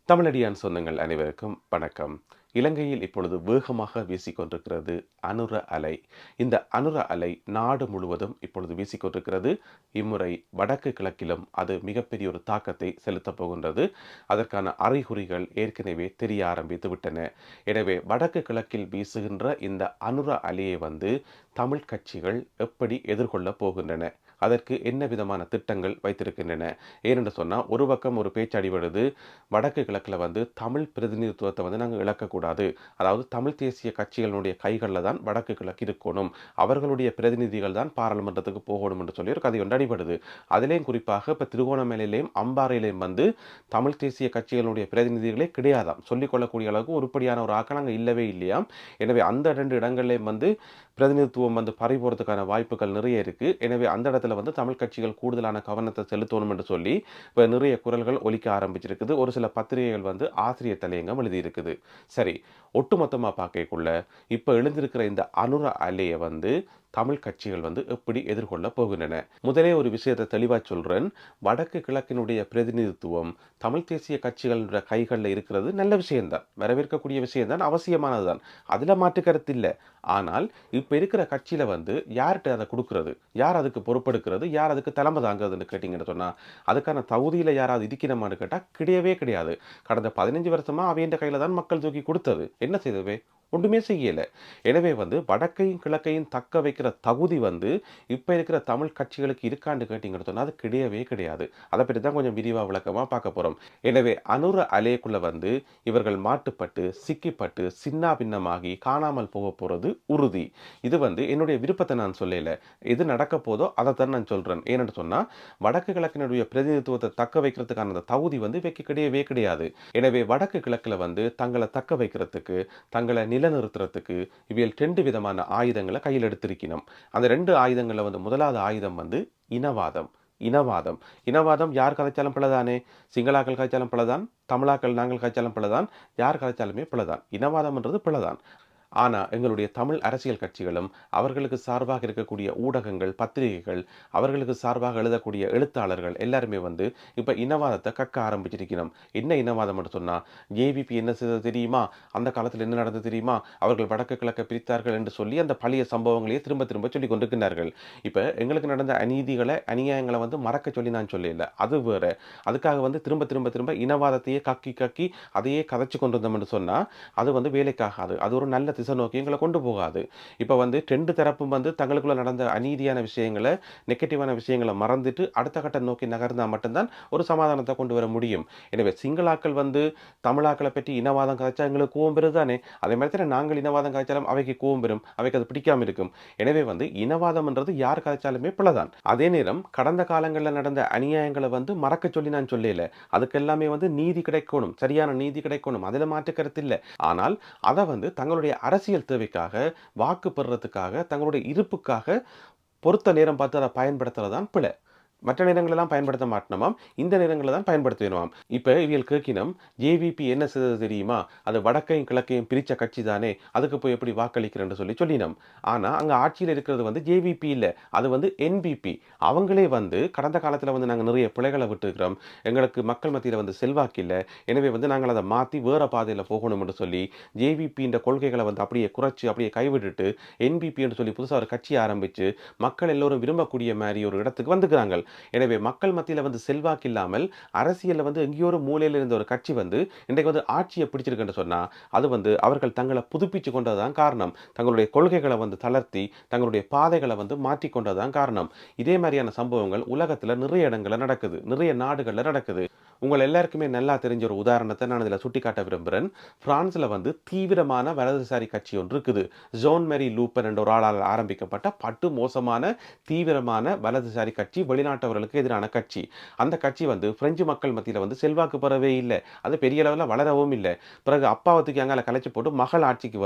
தமிழடியான் சொந்தங்கள் அனைவருக்கும் வணக்கம். இலங்கையில் இப்பொழுது வேகமாக வீசிக்கொண்டிருக்கிறது அனுர அலை. இந்த அனுர அலை நாடு முழுவதும் இப்பொழுது வீசிக்கொண்டிருக்கிறது. இம்முறை வடக்கு கிழக்கிலும் அது மிகப்பெரிய ஒரு தாக்கத்தை செலுத்தப் போகின்றது. அதற்கான அறிகுறிகள் ஏற்கனவே தெரிய ஆரம்பித்து விட்டன. எனவே வடக்கு கிழக்கில் வீசுகின்ற இந்த அனுர அலையை தமிழ் கட்சிகள் எப்படி எதிர்கொள்ளப் போகின்றன, அதற்கு என்ன விதமான திட்டங்கள் வைத்திருக்கின்றன. ஏனென்று சொன்னால், ஒரு பக்கம் ஒரு பேச்சு அடிபடுது, வடக்கு கிழக்கில் தமிழ் பிரதிநிதித்துவத்தை நாங்கள் இழக்கக்கூடாது, அதாவது தமிழ் தேசிய கட்சிகளுடைய கைகளில் தான் வடக்கு கிழக்கு இருக்கணும், அவர்களுடைய பிரதிநிதிகள் தான் பாராளுமன்றத்துக்கு போகணும் என்று சொல்லி ஒரு கதை ஒன்று அடிபடுது. அதிலேயும் குறிப்பாக இப்போ திருகோணமலையிலேயும் அம்பாறையிலேயும் தமிழ் தேசிய கட்சிகளுடைய பிரதிநிதிகளே கிடையாதாம். சொல்லிக்கொள்ளக்கூடிய அளவுக்கு உருப்படியான ஒரு ஆக்கள் அங்கே இல்லவே இல்லையாம். எனவே அந்த 2 இடங்கள்லேயும் பிரதிநிதித்துவம் பறிபோறதுக்கான வாய்ப்புகள் நிறைய இருக்கு. எனவே அந்த இடத்துல தமிழ் கட்சிகள் கூடுதலான கவனத்தை செலுத்தணும் என்று சொல்லி இப்போ நிறைய குரல்கள் ஒலிக்க ஆரம்பிச்சிருக்குது. ஒரு சில பத்திரிகைகள் ஆசிரியர் தலையங்கம் எழுதியிருக்குது. சரி, ஒட்டுமொத்தமாக பார்க்கக்குள்ள இப்போ எழுந்திருக்கிற இந்த அனுர அலையை தமிழ் கட்சிகள் எப்படி எதிர்கொள்ள போகின்றன. முதலே ஒரு விஷயத்தை தெளிவாக சொல்றேன். வடக்கு கிழக்கினுடைய பிரதிநிதித்துவம் தமிழ் தேசிய கட்சிகளுடைய கைகளில் இருக்கிறது நல்ல விஷயம்தான், வரவேற்கக்கூடிய விஷயம்தான், அவசியமானதுதான், அதில் மாற்று கருத்து இல்லை. ஆனால் இப்போ இருக்கிற கட்சியில் யார்கிட்ட அதை கொடுக்கறது, யார் அதுக்கு பொறுப்பெடுக்கிறது, யார் அதுக்கு தலைமை தாங்கிறதுன்னு கேட்டிங்கன்னு சொன்னால், அதுக்கான தகுதியில் யாராவது இருக்கணுமான்னு கேட்டால் கிடையவே கிடையாது. கடந்த 15 வருஷமாக அவையின் கையில் தான் மக்கள் தூக்கி கொடுத்தது. என்ன செய்தவே? ஒன்றுமே செய்யலை. எனவே வடக்கையும் கிழக்கையும் தக்க வைக்கிற தகுதி இப்போ இருக்கிற தமிழ் கட்சிகளுக்கு இருக்கான்னு கேட்டிங்கன்னு சொன்னால் அது கிடையவே கிடையாது. அதை பற்றி தான் கொஞ்சம் விரிவாக விளக்கமாக பார்க்க போகிறோம். எனவே அனுர அலைக்குள்ளே இவர்கள் மாட்டுப்பட்டு சிக்கிப்பட்டு சின்ன பின்னமாகி காணாமல் போக போகிறது உறுதி. இது என்னுடைய விருப்பத்தை நான் சொல்லலை. எது நடக்க போதோ அதை தான் நான் சொல்கிறேன். ஏன்னு சொன்னால், வடக்கு கிழக்கினுடைய பிரதிநிதித்துவத்தை தக்க வைக்கிறதுக்கான அந்த தகுதி இவைக்கு கிடையவே கிடையாது. எனவே வடக்கு கிழக்கில் தங்களை தக்க வைக்கிறதுக்கு, தங்களை நிலநிறுத்துறதுக்கு இவையில் 2 விதமான ஆயுதங்களை கையில் எடுத்திருக்கணும். அந்த 2 ஆயுதங்களில் முதலாவது ஆயுதம் இனவாதம். இனவாதம் இனவாதம் யார் கதைச்சாலும் பிள்ளதானே. சிங்களாக்கள் கதைச்சாலும் பிள்ளதான், தமிழாக்கள் நாங்கள் கதைச்சாலும் பிள்ளதான், யார் கதைச்சாலுமே பிள்ளதான். இனவாதம்ன்றது பிள்ளதான். ஆனால் எங்களுடைய தமிழ் அரசியல் கட்சிகளும், அவர்களுக்கு சார்பாக இருக்கக்கூடிய ஊடகங்கள், பத்திரிகைகள், அவர்களுக்கு சார்பாக எழுதக்கூடிய எழுத்தாளர்கள் எல்லாருமே இப்போ இனவாதத்தை கக்க ஆரம்பிச்சிருக்கணும். என்ன இனவாதம் என்று சொன்னால், ஜேவிபி என்ன செய்தது தெரியுமா, அந்த காலத்தில் என்ன நடந்தது தெரியுமா, அவர்கள் வடக்கு கிழக்க பிரித்தார்கள் என்று சொல்லி அந்த பழைய சம்பவங்களையே திரும்ப திரும்ப சொல்லி கொண்டிருக்கிறார்கள். இப்போ எங்களுக்கு நடந்த அநீதிகளை, அநியாயங்களை மறக்க சொல்லி நான் சொல்லல, அது வேற. அதுக்காக திரும்ப திரும்ப திரும்ப இனவாதத்தையே கக்கி கக்கி அதையே கதைச்சு கொண்டு வந்தோம் என்று சொன்னால் அது வேலைக்காகாது. அது ஒரு நல்ல திசை நோக்கி எங்களை கொண்டு போகாது. இப்போ 2 தரப்பும் தங்களுக்குள்ள நடந்த அநீதியான விஷயங்களை, நெகட்டிவான விஷயங்களை மறந்துட்டு அடுத்த கட்ட நோக்கி நகர்ந்தால் மட்டும்தான் ஒரு சமாதானத்தை கொண்டு வர முடியும். எனவே சிங்களாக்கள் தமிழாக்களை பற்றி இனவாதம் கதைச்சா எங்களுக்கு கோவம் பெறுதானே, அதே மாதிரி தான் நாங்கள் இனவாதம் கதைச்சாலும் அவைக்கு கோவம் பெறும், அவைக்கு அது பிடிக்காம இருக்கும். எனவே இனவாதம்ன்றது யார் கதைச்சாலுமே பிள்ளைதான். அதே நேரம் கடந்த காலங்களில் நடந்த அநியாயங்களை மறக்க சொல்லி நான் சொல்லல. அதுக்கு எல்லாமே நீதி கிடைக்கணும், சரியான நீதி கிடைக்கணும், அதில் மாற்று கருத்து இல்லை. ஆனால் அதை தங்களுடைய அரசியல் தேவைக்காக, வாக்கு பெறுறதுக்காக, தங்களுடைய இருப்புக்காக பொறுத்த நேரம் பார்த்து அதை பயன்படுத்துறதான் பிழை. மற்ற நேரங்களெல்லாம் பயன்படுத்த மாட்டோமாம், இந்த நேரங்களில் தான் பயன்படுத்திடுவாம். இப்போ இவியல் கேட்கினம், ஜேவிபி என்ன செய்தது தெரியுமா, அது வடக்கையும் கிழக்கையும் பிரித்த கட்சி தானே, அதுக்கு போய் எப்படி வாக்களிக்கிறேன்னு சொல்லினோம். ஆனால் அங்கே ஆட்சியில் இருக்கிறது ஜேவிபி இல்லை, அது என்பிபி. அவங்களே கடந்த காலத்தில் நாங்கள் நிறைய பிழைகளை விட்டுருக்கிறோம், எங்களுக்கு மக்கள் மத்தியில் செல்வாக்கு இல்லை, எனவே நாங்கள் அதை மாற்றி வேறு பாதையில் போகணும்னு சொல்லி ஜேவிபின்ற கொள்கைகளை அப்படியே குறைச்சி அப்படியே கைவிட்டுட்டு என்பிபி என்று சொல்லி புதுசாக ஒரு கட்சி ஆரம்பித்து மக்கள் எல்லோரும் விரும்பக்கூடிய மாதிரி ஒரு இடத்துக்கு வந்துக்கிறாங்க. எனவே மக்கள் மத்தியில் செல்வாக்கு இல்லாமல் அரசியலில் எங்கேயோ ஒரு மூலையில் இருந்த ஒரு கட்சி இன்றைக்கு ஆட்சியை பிடிச்சிருக்குன்னு சொன்னால் அது அவர்கள் தங்களை புதுப்பிச்சு கொண்டதுதான் காரணம். தங்களுடைய கொள்கைகளை தளர்த்தி தங்களுடைய பாதைகளை மாற்றிக்கொண்டதுதான் காரணம். இதே மாதிரியான சம்பவங்கள் உலகத்தில் நிறைய இடங்களில் நடக்குது, நிறைய நாடுகளில் நடக்குது. உங்கள் எல்லாருக்குமே நல்லா தெரிஞ்ச ஒரு உதாரணத்தை நான் இதில் சுட்டிக்காட்ட விரும்புகிறேன். பிரான்ஸில் தீவிரமான வலதுசாரி கட்சி ஒன்று இருக்குது. ஜோன் மேரி லூப்பன் என்ற ஒரு ஆளால் ஆரம்பிக்கப்பட்ட பட்டு மோசமான தீவிரமான வலதுசாரி கட்சி, வெளிநாட்டவர்களுக்கு எதிரான கட்சி. அந்த கட்சி பிரெஞ்சு மக்கள் மத்தியில் செல்வாக்கு பெறவே இல்லை, அது பெரிய அளவில் வளரவும் இல்லை. பிறகு அப்பாவத்துக்கு அங்கால கலைச்சி போட்டு மகள் ஆட்சிக்கு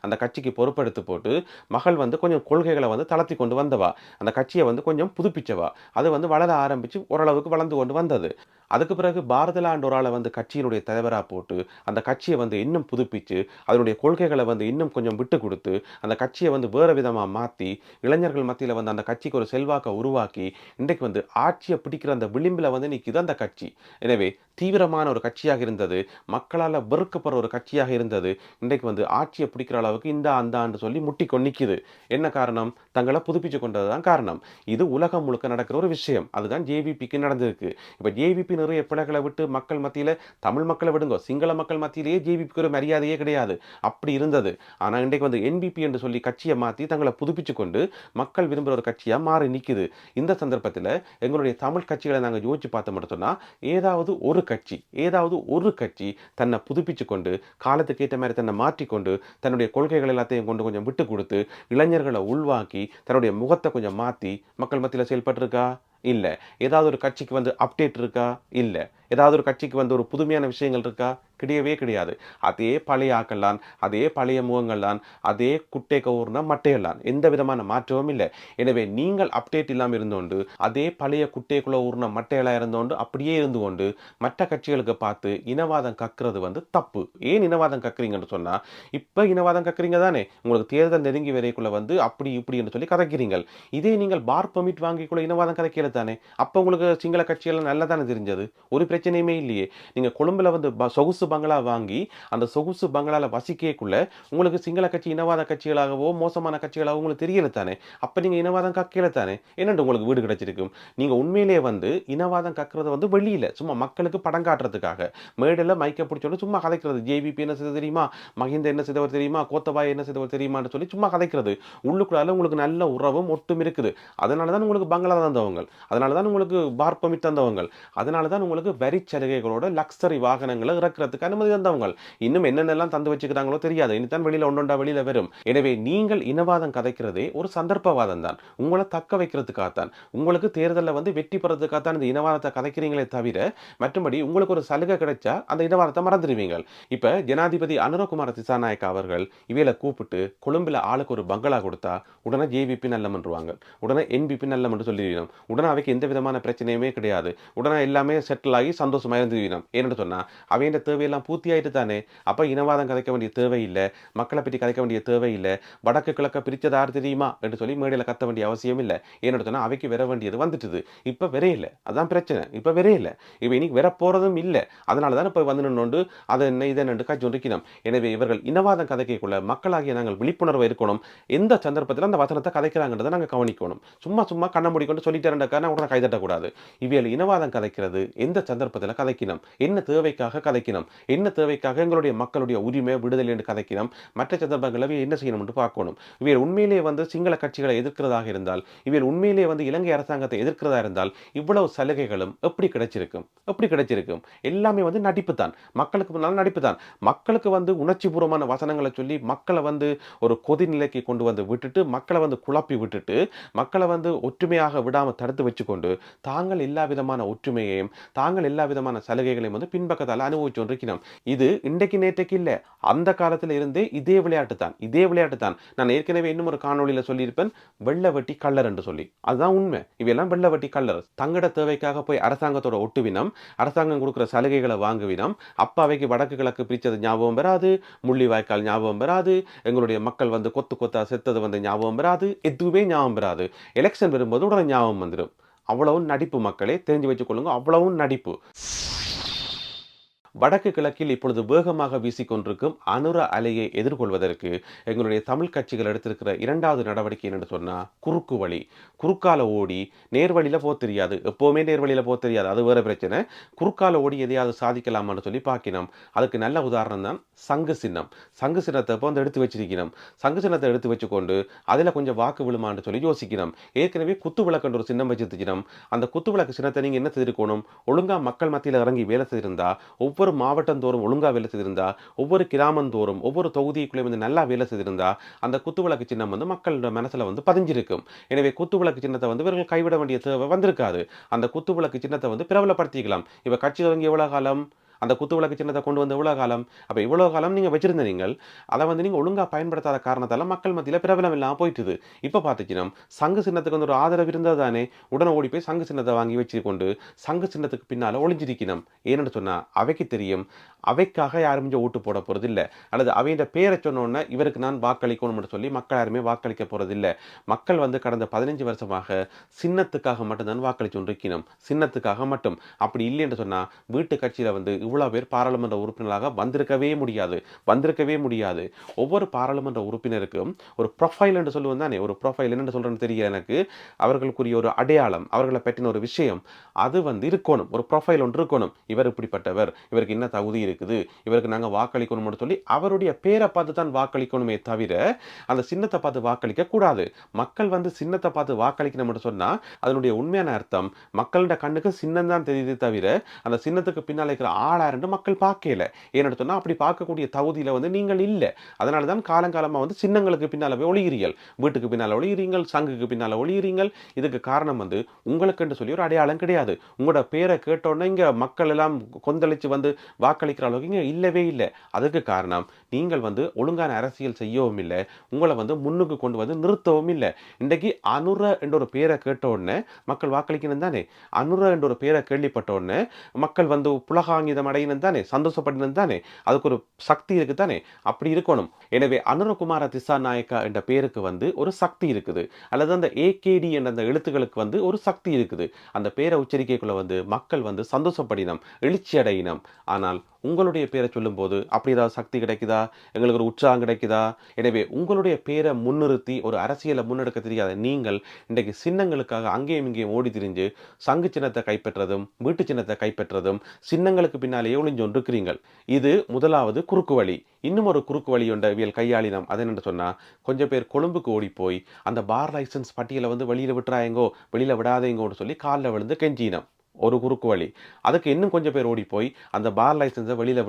அந்த கட்சிக்கு பொறுப்பெடுத்து போட்டு மகள் கொஞ்சம் கொள்கைகளை தளர்த்தி கொண்டு வந்தவா, அந்த கட்சியை கொஞ்சம் புதுப்பிச்சவா, அது வளர ஆரம்பித்து ஓரளவுக்கு வளர்ந்து கொண்டு வந்தது. அதுக்கு பிறகு பாரதிலான்ற ஒரு ஆளை வந்து கட்சியினுடைய தலைவரா போட்டு, அந்த கட்சிய வந்து இன்னும் புதுப்பிச்சு, அதனுடைய கொள்கைகள வந்து இன்னும் கொஞ்சம் விட்டுக் குடுத்து, அந்த கட்சிய வந்து வேற விதமா மாத்தி, இளைஞர்கள் மத்தியில வந்து அந்த கட்சிக்கு ஒரு செல்வாக்க உருவாக்கி, இன்றைக்கு வந்து ஆட்சிய பிடிக்கிற அந்த விளிம்பில வந்து நிக்குது அந்த கட்சி. எனவே தீவிரமான ஒரு கட்சியாக இருந்தது, மக்களால வெறுக்கப்படுற ஒரு கட்சியாக இருந்தது, இன்றைக்கு வந்து ஆட்சிய பிடிக்கிற அளவுக்கு இந்தா, அந்தான்னு சொல்லி முட்டிக்கொண்டு நிக்குது. என்ன காரணம்? தங்கள புதுப்பிச்சுக் கொண்டது தான் காரணம். இது உலகம் முழுக்க நடக்கிற ஒரு விஷயம். அதுதான் ஜேவிபிக்கு நடந்திருக்கு. இப்ப ஜேவிபி நிறைய பிழைகள விட்டு மக்கள் மத்தியில தமிழ் மக்கள விடுங்கோ, சிங்கள மக்கள் மத்தியிலேயே ஜேவிபிக்கு ஒரு மரியாதையே கிடையாது. அப்படி இருந்தது. ஆனா இன்றைக்கு வந்து என்பிபி என்று சொல்லி கட்சிய மாத்தி தங்கள புதுப்பிச்சுக் கொண்டு மக்கள் விரும்புற ஒரு கட்சியா மாறி நிக்குது. இந்த சந்தர்ப்பத்தில எங்களுடைய தமிழ் கட்சிகள நாங்க யோசிச்சு பார்த்தோம் மட்டும் சொன்னா, ஏதாவது ஒரு கட்சி தன்னை புதுப்பிச்சுக் கொண்டு, காலத்துக்கு ஏற்ற மாரி தன்னை மாற்றிக்கொண்டு, தன்னுடைய கொள்கைகள் எல்லாத்தையும் கொண்டு கொஞ்சம் விட்டுக் குடுத்து, இளைஞர்கள உள்வாக்கி, தன்னுடைய முகத்த கொஞ்சம் மாத்தி மக்கள் மத்தியில செயல்பட்டிருக்கா? இல்ல. ஏதாவது ஒரு கட்சிக்கு வந்து அப்டேட் இருக்கா? இல்ல. ஏதாவது ஒரு கட்சிக்கு வந்து ஒரு புதுமையான விஷயங்கள் இருக்கா? கிடையவே கிடையாது. அதே பழைய ஆக்கள் தான், அதே பழைய முகங்கள் தான், அதே குட்டை கவுர்ன மட்டைகள் தான். எந்த விதமான மாற்றமும் இல்ல. எனவே நீங்கள் அப்டேட் இல்லாம இருந்தோண்டு, அதே பழைய குட்டைக்குள்ள ஊர்ன மட்டைகளா இருந்தோண்டு, அப்படியே இருந்து கொண்டு, மற்ற கட்சிகளுக்கு பார்த்து இனவாதம் கக்குறது வந்து தப்பு. ஏன் இனவாதம் கக்குறீங்கன்னு சொன்னா, இப்ப இனவாதம் கக்குறீங்க தானே? உங்களுக்கு தேர்தல் நெருங்கி வரைக்குள்ள வந்து அப்படி இப்படி என்று சொல்லி கதைக்கிறீங்கள். இதே நீங்கள் பார் பெர்மிட் வாங்கிக்குள்ள இனவாதம் கதைக்கல தானே? அப்ப உங்களுக்கு சிங்கள கட்சிகள் நல்லா தானே தெரிஞ்சது. ஒரு பிரச்சனையுமே இல்லையே. நீங்க கொழும்புல வந்து சொகுசு பங்களா வாங்கி, அந்த சொகுசு பங்களால வசிக்கக்குள்ள உங்களுக்கு சிங்கள கட்சி இனவாத கட்சிகளாகவோ, மோசமான கட்சிகளாகவோ உங்களுக்கு தெரியல தானே. அப்ப நீங்க இனவாதம் கக்கல தானே. என்னண்டு உங்களுக்கு வீடு கிடைச்சிருக்கும். நீங்க உண்மையிலேயே வந்து இனவாதம் கக்குறது வந்து வெளியில சும்மா மக்களுக்கு படம் காட்டுறதுக்காக. மேடையில மைக்க பிடிச்சோன்னு சும்மா கதைக்கிறது. ஜேவிபி என்ன செய்தது தெரியுமா? மஹிந்த என்ன செய்தவர் தெரியுமா? கோத்தபாய என்ன செய்தவர் தெரியுமான்னு சொல்லி சும்மா கதைக்கிறது. உள்ளுக்குள்ளால உங்களுக்கு நல்ல உறவும் ஒட்டும் இருக்குது. அதனால தான் உங்களுக்கு பங்களா தந்தவங்க. அதனால தான் உங்களுக்கு பார் பெர்மிட் தந்தவங்க. அதனால தான் உங்களுக்கு வரி சலுகைகளோட லக்ஸரி வாகனங்களை இறக்குறதுக்கு அனுமதி தந்தவங்க. இன்னும் என்னென்னலாம் தந்து வச்சுக்கிறாங்களோ தெரியாது. இனித்தான் வெளியில ஒன்றொண்டா வெளியில வரும். எனவே நீங்கள் இனவாதம் கதைக்கிறதே ஒரு சந்தர்ப்பவாதம் தான். உங்களை தக்க வைக்கிறதுக்காகத்தான். உங்களுக்கு தேர்தலில் வந்து வெற்றி பெறதுக்காகத்தான் இந்த இனவாதத்தை கதைக்கிறீங்களே தவிர, மற்றபடி உங்களுக்கு ஒரு சலுகை கிடைச்சா அந்த இனவாதத்தை மறந்துடுவீங்க. இப்ப ஜனாதிபதி அனுரகுமார திசாநாயக்க அவர்கள் இவையில கூப்பிட்டு கொழும்புல ஆளுக்கு ஒரு பங்களா கொடுத்தா உடனே ஜேவிபி நல்லமன்றுவாங்க. உடனே என்பிபி நல்லமன்று சொல்லிடுவோம். உடனே அவைக்கு எந்த விதமான பிரச்சனையுமே கிடையாது. உடனே எல்லாமே செட்டில் ஆகி சந்தோஷமா இருந்துவினோம். ஏன்னு சொன்னா அவையோட தேவையெல்லாம் பூர்த்தி ஆயிட்டு தானே. அப்ப இனவாதம் கதைக்க வேண்டிய தேவை இல்ல, மக்களை பற்றி கதைக்க வேண்டிய தேவை இல்ல, வடக்கு கிழக்க பிரிச்சது யார் தெரியுமா என்று சொல்லி மேடையில கத்த வேண்டிய அவசியம் இல்ல. ஏன்னு சொன்னா அவைக்கு வர வேண்டியது வந்துட்டுது. இப்ப விரையில, அதான் பிரச்சனை. இப்ப விரையில, இப்ப இன்னைக்கு வர போறதும் இல்ல. அதனால தான் இப்ப வந்து நின்று அதை என்ன இதை நின்று காய்ச்சொன்றிக்கணும். எனவே இவர்கள் இனவாதம் கதைக்குள்ள மக்களாகிய நாங்கள் விழிப்புணர்வு இருக்கணும். எந்த சந்தர்ப்பத்தில் அந்த வசனத்தை கதைக்கிறாங்கன்றதை நாங்கள் கவனிக்கணும். சும்மா சும்மா கண்ண மூடிக்கொண்டு சொல்லிட்டு இருந்தக்கான உடனே கைதட்டக்கூடாது. இவியல் இனவாதம் கதைக்கிறது எந்த சந்தர்ப்பத்தில் கதைக்கணும், என்ன தேவைக்காக கதைக்கணும், என்ன தேவைக்காக எங்களுடைய மக்களுடைய உரிமை விடுதலை என்று கதைக்கணும், மற்ற சந்தர்ப்பங்களை என்ன செய்யணும் என்று பார்க்கணும். இவியல் உண்மையிலே வந்து சிங்கள கட்சிகளை எதிர்க்கிறதாக இருந்தால், இவியல் உண்மையிலே வந்து இலங்கை அரசாங்கத்தை எதிர்க்கிறதா இருந்தால் இவ்வளவு சலுகைகளும் எப்படி கிடைச்சிருக்கும்? எப்படி கிடைச்சிருக்கும்? எல்லாமே வந்து நடிப்பு தான். மக்களுக்கு முன்னால் நடிப்பு தான். மக்களுக்கு வந்து உணர்ச்சிபூர்வமான வசனங்களை சொல்லி மக்களை வந்து ஒரு கொதிநிலைக்கு கொண்டு வந்து விட்டுட்டு, மக்களை வந்து குழப்பி விட்டுட்டு, மக்களை வந்து ஒற்றுமையாக விடாம தடுத்து வச்சுக்கொண்டு, தாங்கள் எல்லா விதமான ஒற்றுமையையும், தாங்கள் எல்லா விதமான சலுகைகளையும் வந்து பின்பக்கத்தால அனுபவிச்சு கொண்டிருக்கிறோம். இது இன்றைக்கு நேற்றைக்கு இல்ல. அந்த காலத்துல இருந்தே இதே விளையாட்டு தான். இதே விளையாட்டு தான். நான் ஏற்கனவே இன்னும் ஒரு காணொளியில சொல்லியிருப்பேன். வெள்ள வெட்டி கள்ளர் என்று சொல்லி. அதுதான் உண்மை. இவையெல்லாம் வெள்ள வெட்டி கள்ளர். தங்கட தேவைக்காக போய் அரசாங்கத்தோட ஒட்டுவினம், அரசாங்கம் கொடுக்கிற சலுகைகளை வாங்குவினம். அப்ப அவைக்கு வடக்கு கிழக்கு பிரிச்சது ஞாபகம் வராது, முள்ளிவாய்க்கால் ஞாபகம் வராது, எங்களுடைய மக்கள் வந்து கொத்து கொத்தா செத்தது வந்து ஞாபகம் வராது, எதுவுமே ஞாபகம் வராது. எலெக்ஷன் வரும்போது உடனே ஞாபகம் வந்துடும். அவ்வளவும் நடிப்பு மக்களே, தெரிஞ்சு வச்சுக் கொள்ளுங்க. அவ்வளவும் நடிப்பு. வடக்கு கிழக்கில் இப்பொழுது வேகமாக வீசிக்கொண்டிருக்கும் அனுர அலையை எதிர்கொள்வதற்கு எங்களுடைய தமிழ் கட்சிகள் எடுத்திருக்கிற இரண்டாவது நடவடிக்கை என்னன்னு சொன்னா குறுக்கு வழி. குறுக்கால ஓடி நேர்வழியில போக தெரியாது. எப்பவுமே நேர்வழியில போக தெரியாது. அது வேற பிரச்சனை. குறுக்கால ஓடி எதையாவது சாதிக்கலாமான்னு சொல்லி பார்க்கணும். அதுக்கு நல்ல உதாரணம் தான் சங்கு சின்னம். சங்கு சின்னத்தை இப்போ வந்து எடுத்து வச்சிருக்கணும். சங்கு சின்னத்தை எடுத்து வச்சுக்கொண்டு அதில் கொஞ்சம் வாக்கு விழுமான்னு சொல்லி யோசிக்கணும். ஏற்கனவே குத்து விளக்குன்ற ஒரு சின்னம் வச்சிருக்கணும். அந்த குத்து விளக்கு சின்னத்தை நீங்க என்ன செய்திருக்கணும்? ஒழுங்கா மக்கள் மத்தியில் இறங்கி வேலை செய்திருந்தா, ஒவ்வொரு மாவட்டம் தோறும் ஒழுங்கா வேலை செய்திருந்தா, ஒவ்வொரு கிராமம் தோறும் ஒவ்வொரு தொகுதிக்குள்ளே வந்து நல்லா வேலை செய்திருந்தா, அந்த குத்துவிளக்கு சின்னம் வந்து மக்களோட மனசுல வந்து பதிஞ்சிருக்கும். எனவே குத்துவிளக்கு சின்னத்தை வந்து இவர்கள் கைவிட வேண்டிய தேவை வந்திருக்காது. அந்த குத்துவிளக்கு சின்னத்தை வந்து பிரபலப்படுத்திக்கலாம். இப்ப கட்சி தொடங்கி எவ்வளவு காலம்? அந்த குத்து விளக்கு சின்னத்தை கொண்டு வந்த இவ்வளோ காலம். அப்போ இவ்வளோ காலம் நீங்கள் வச்சிருந்த நீங்கள் அதை வந்து நீங்கள் ஒழுங்காக பயன்படுத்தாத காரணத்தால் மக்கள் மத்தியில் பிரபலம் இல்லாமல் போயிட்டுது. இப்போ பார்த்துச்சினா சங்கு சின்னத்துக்கு வந்து ஒரு ஆதரவு இருந்தால் தானே உடனே ஓடி போய் சங்கு சின்னத்தை வாங்கி வச்சு கொண்டு சங்கு சின்னத்துக்கு பின்னால் ஒளிஞ்சிருக்கணும். ஏன்னு சொன்னால் அவைக்கு தெரியும் அவைக்காக யாரும் ஓட்டு போட போகிறது இல்லை, அல்லது அவையின் பேரை சொன்னோன்னே இவருக்கு நான் வாக்களிக்கணும்னு சொல்லி மக்கள் யாருமே வாக்களிக்க போகிறது இல்லை. மக்கள் வந்து கடந்த 15 வருஷமாக சின்னத்துக்காக மட்டும்தான் வாக்களிச்சு கொண்டிருக்கணும், சின்னத்துக்காக மட்டும். அப்படி இல்லை என்று சொன்னால் வீட்டு கட்சியில் வந்து இவ்வளோ பேர் பாராளுமன்ற உறுப்பினராக வந்திருக்கவே முடியாது. ஒவ்வொரு பாராளுமன்ற உறுப்பினருக்கும் ஒரு ப்ரொஃபைல் என்று சொல்லுவோம் தானே, ஒரு ப்ரொஃபைல் என்னென்னு சொல்கிறேன்னு தெரியல எனக்கு, அவர்களுக்குரிய ஒரு அடையாளம், அவர்களை பற்றின ஒரு விஷயம் அது வந்து இருக்கணும். ஒரு ப்ரொஃபைல் ஒன்று இருக்கணும். இவர் இப்படிப்பட்டவர், இவருக்கு என்ன தகுதி இருக்குது, இவருக்கு நாங்கள் வாக்களிக்கணும்னு சொல்லி அவருடைய பேரை பார்த்து தான் வாக்களிக்கணுமே தவிர அந்த சின்னத்தை பார்த்து வாக்களிக்க கூடாது. மக்கள் வந்து சின்னத்தை பார்த்து வாக்களிக்கணும்னு சொன்னால் அதனுடைய உண்மையான அர்த்தம் மக்களோட கண்ணுக்கு சின்னம் தான் தெரியுது தவிர அந்த சின்னத்துக்கு பின்னால் இருக்கிற ஆளாருன்னு மக்கள் பார்க்கல. ஏன்னு சொன்னால் அப்படி பார்க்கக்கூடிய தகுதியில் வந்து நீங்கள் இல்லை. அதனால தான் காலங்காலமாக வந்து சின்னங்களுக்கு பின்னால் போய் ஒளிகிறீர்கள், வீட்டுக்கு பின்னால் ஒளிகிறீங்கள், சங்குக்கு பின்னால் ஒளிகிறீங்கள். இதுக்கு காரணம் வந்து உங்களுக்குன்னு சொல்லி ஒரு அடையாளம் கிடையாது. உங்களோட பேரை கேட்டோன்னே இங்கே மக்கள் எல்லாம் கொந்தளித்து வந்து வாக்களிக்கிற அளவுக்கு இங்கே இல்லவே இல்லை. அதுக்கு காரணம் நீங்கள் வந்து ஒழுங்கான அரசியல் செய்யவும் இல்லை, உங்களை வந்து முன்னுக்கு கொண்டு வந்து நிறுத்தவும் இல்லை. இன்றைக்கு அனுர என்ற ஒரு பேரை கேட்ட உடனே மக்கள் வாக்களிக்கணும் தானே, அனுர என்ற ஒரு பேரை கேள்விப்பட்ட உடனே மக்கள் வந்து புலகாங்கிதம் அடையணும் தானே, சந்தோஷப்படணும் தானே, அதுக்கு ஒரு சக்தி இருக்கு தானே, அப்படி இருக்கணும். எனவே அனுரகுமார திசாநாயக்கா என்ற பேருக்கு வந்து ஒரு சக்தி இருக்குது, அல்லது அந்த ஏகேடி என்ற அந்த எழுத்துக்களுக்கு வந்து ஒரு சக்தி இருக்குது. அந்த பேரை உச்சரிக்கைக்குள்ள வந்து மக்கள் வந்து சந்தோஷப்படினம், எழுச்சி அடையினம். ஆனால் உங்களுடைய பேரை சொல்லும்போது அப்படி ஏதாவது சக்தி கிடைக்குதா, எங்களுக்கு ஒரு உற்சாகம் கிடைக்குதா? எனவே உங்களுடைய பேரை முன்னிறுத்தி ஒரு அரசியலை முன்னெடுக்க தெரியாத நீங்கள் இன்றைக்கு சின்னங்களுக்காக அங்கேயும் இங்கேயும் ஓடி திரிஞ்சு சங்கு சின்னத்தை கைப்பற்றதும் வீட்டு சின்னத்தை கைப்பற்றதும் சின்னங்களுக்கு பின்னாலேயே ஒளிஞ்சொன்றிருக்கிறீர்கள். இது முதலாவது குறுக்கு வழி. இன்னும் ஒரு குறுக்கு வழி ஒன்றியல் கையாளினம். அது என்ன சொன்னால், கொஞ்சம் பேர் கொழும்புக்கு ஓடி போய் அந்த பார் லைசன்ஸ் பட்டியலை வந்து வெளியில் விட்டுறாயங்கோ, வெளியில் விடாதீங்கோன்னு சொல்லி காலில் விழுந்து கெஞ்சினம். ஒரு குறுக்கு வழி. அதுக்கு இன்னும் கொஞ்சம் பேர் ஓடி போய் அந்த பார் லைசன்ஸை வெளியில்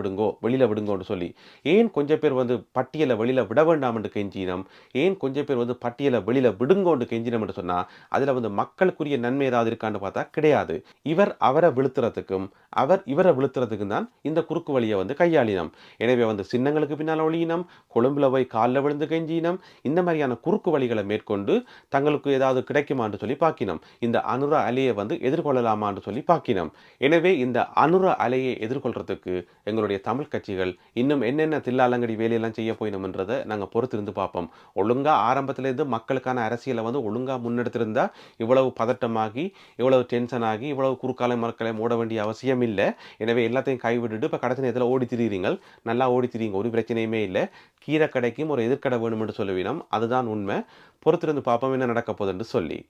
விடுங்கோன்னு சொல்லி, ஏன் கொஞ்சம் பேர் வந்து பட்டியலை வெளியில் விட வேண்டாம் என்று கெஞ்சினம், ஏன் கொஞ்சம் பேர் வந்து பட்டியலை வெளியில் விடுங்கோன்னு கெஞ்சினம் என்று சொன்னால் அதில் வந்து மக்களுக்குரிய நன்மை ஏதாவது இருக்கான்னு பார்த்தா கிடையாது. இவர் அவரை விழுத்துறதுக்கும் அவர் இவரை விழுத்துறதுக்கும் தான் இந்த குறுக்கு வழியை வந்து கையாளினம். எனவே வந்து சின்னங்களுக்கு பின்னால் ஒழியினம், கொழும்புல போய் காலில் விழுந்து கெஞ்சினம், இந்த மாதிரியான குறுக்கு வழிகளை மேற்கொண்டு தங்களுக்கு ஏதாவது கிடைக்குமான்னு சொல்லி பார்க்கினோம். இந்த அனுர அலையை வந்து எதிர்கொள்ளலாமான்னு சொல்லி பார்க்கினோம். எனவே இந்த அனுர அலையை எதிர்கொள்றதுக்கு எங்களுடைய தமிழ் கட்சிகள் இன்னும் என்னென்ன தில்லாலங்கடி வேலையெல்லாம் செய்ய போயினோம்ன்றதை நாங்கள் பொறுத்திருந்து பார்ப்போம். ஒழுங்காக ஆரம்பத்திலேருந்து மக்களுக்கான அரசியலை வந்து ஒழுங்காக முன்னெடுத்திருந்தா இவ்வளவு பதட்டமாகி, இவ்வளவு டென்ஷன் ஆகி, இவ்வளவு குறுக்கால மக்களை மூட வேண்டிய அவசியம் இல்லை. எனவே எல்லாத்தையும் கைவிட்டுட்டு இப்போ கடைசி நேரத்தில் ஓடி திரிகிறீங்க, நல்லா ஓடி திரியுங்க, ஒரு பிரச்சனையுமே இல்லை. கீரை கடைக்கும் ஒரு எதிர்க்கடை வேணும் என்று சொல்லுவீனம், அதுதான் உண்மை. பொறுத்திருந்து பார்ப்போம் என்ன நடக்க போகுதுன்னு சொல்லி.